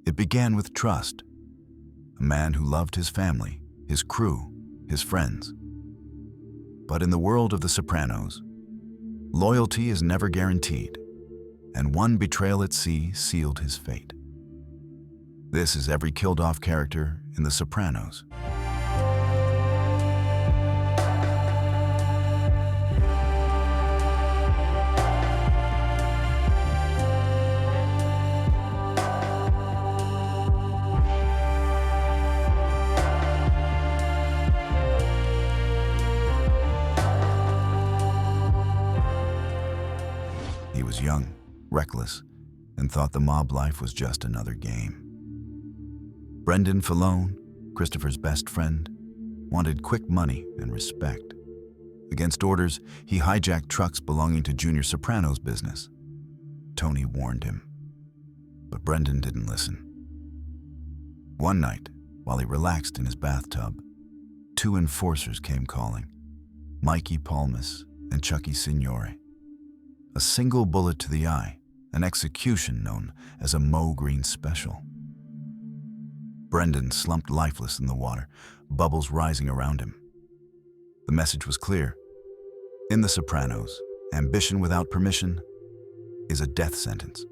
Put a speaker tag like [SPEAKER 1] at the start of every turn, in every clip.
[SPEAKER 1] It began with trust. A man who loved his family, his crew, his friends. But in the world of The Sopranos, loyalty is never guaranteed, and one betrayal at sea sealed his fate. This is every killed-off character in The Sopranos. He was young, reckless, and thought the mob life was just another game. Brendan Falone, Christopher's best friend, wanted quick money and respect. Against orders, he hijacked trucks belonging to Junior Soprano's business. Tony warned him, but Brendan didn't listen. One night, while he relaxed in his bathtub, two enforcers came calling, Mikey Palmas and Chucky Signore. A single bullet to the eye, an execution known as a Mo Green special. Brendan slumped lifeless in the water, bubbles rising around him. The message was clear. In The Sopranos, ambition without permission is a death sentence.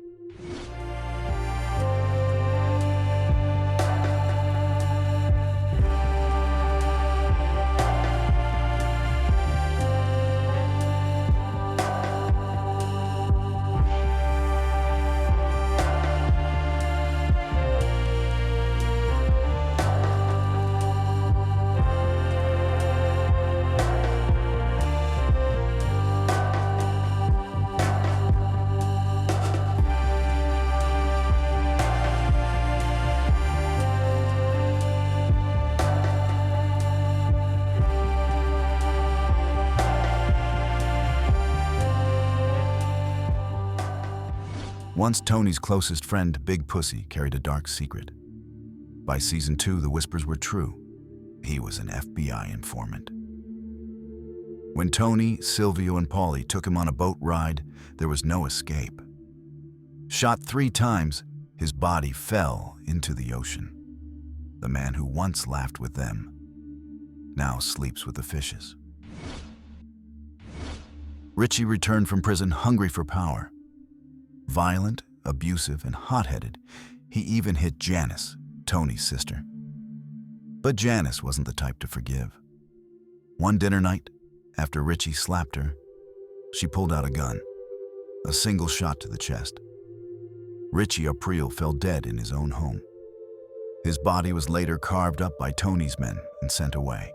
[SPEAKER 1] Once Tony's closest friend, Big Pussy, carried a dark secret. By season 2, the whispers were true. He was an FBI informant. When Tony, Silvio, and Paulie took him on a boat ride, there was no escape. Shot 3 times, his body fell into the ocean. The man who once laughed with them now sleeps with the fishes. Richie returned from prison hungry for power. Violent, abusive, and hot-headed, he even hit Janice, Tony's sister. But Janice wasn't the type to forgive. One dinner night, after Richie slapped her, she pulled out a gun, a single shot to the chest. Richie April fell dead in his own home. His body was later carved up by Tony's men and sent away.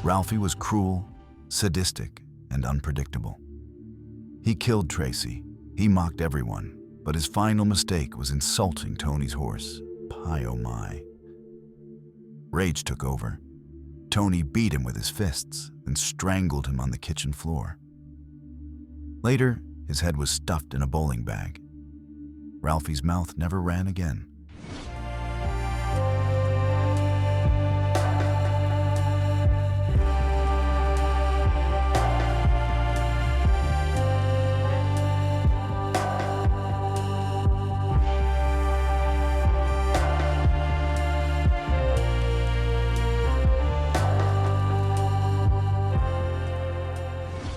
[SPEAKER 1] Ralphie was cruel, sadistic, and unpredictable. He killed Tracy, he mocked everyone, but his final mistake was insulting Tony's horse, Pie Oh My. Rage took over. Tony beat him with his fists and strangled him on the kitchen floor. Later, his head was stuffed in a bowling bag. Ralphie's mouth never ran again.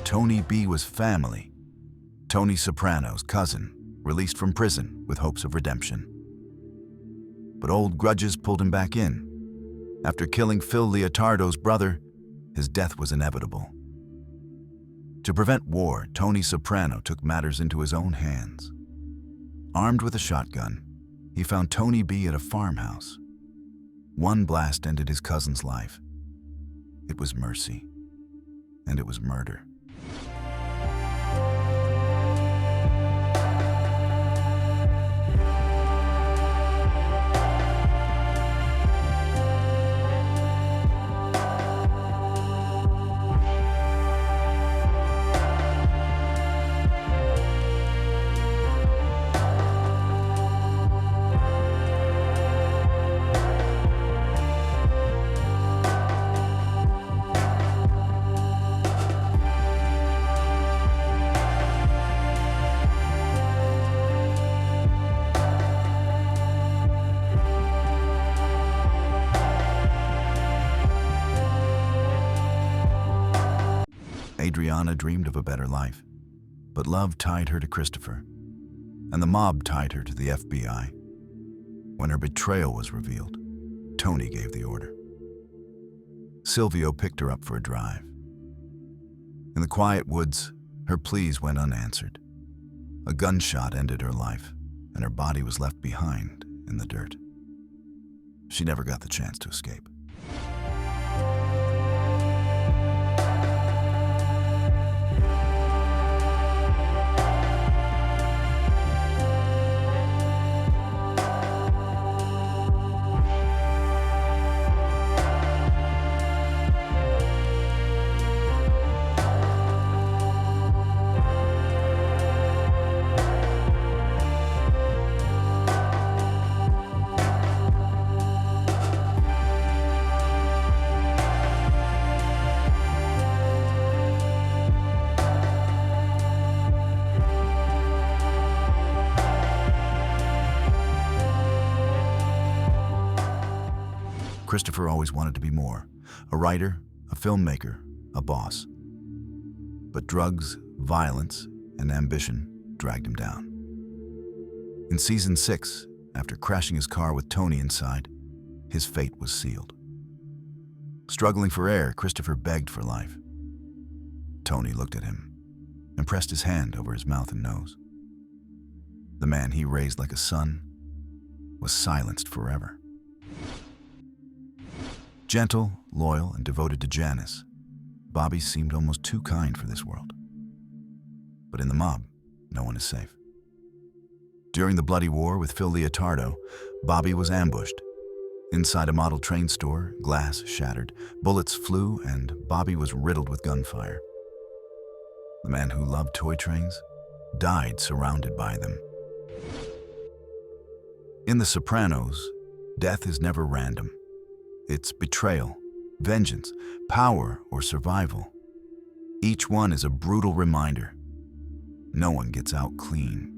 [SPEAKER 1] Tony B was family. Tony Soprano's cousin, released from prison with hopes of redemption. But old grudges pulled him back in. After killing Phil Leotardo's brother, his death was inevitable. To prevent war, Tony Soprano took matters into his own hands. Armed with a shotgun, he found Tony B at a farmhouse One blast ended his cousin's life. It was mercy, and it was murder. Adriana dreamed of a better life, but love tied her to Christopher, and the mob tied her to the FBI. When her betrayal was revealed, Tony gave the order. Silvio picked her up for a drive. In the quiet woods, her pleas went unanswered. A gunshot ended her life, and her body was left behind in the dirt. She never got the chance to escape. Christopher always wanted to be more: a writer, a filmmaker, a boss. But drugs, violence, and ambition dragged him down. In season 6, after crashing his car with Tony inside, his fate was sealed. Struggling for air, Christopher begged for life. Tony looked at him and pressed his hand over his mouth and nose. The man he raised like a son was silenced forever. Gentle, loyal, and devoted to Janice, Bobby seemed almost too kind for this world. But in the mob, no one is safe. During the bloody war with Phil Leotardo, Bobby was ambushed. Inside a model train store, glass shattered, bullets flew, and Bobby was riddled with gunfire. The man who loved toy trains died surrounded by them. In The Sopranos, death is never random. It's betrayal, vengeance, power, or survival. Each one is a brutal reminder. No one gets out clean.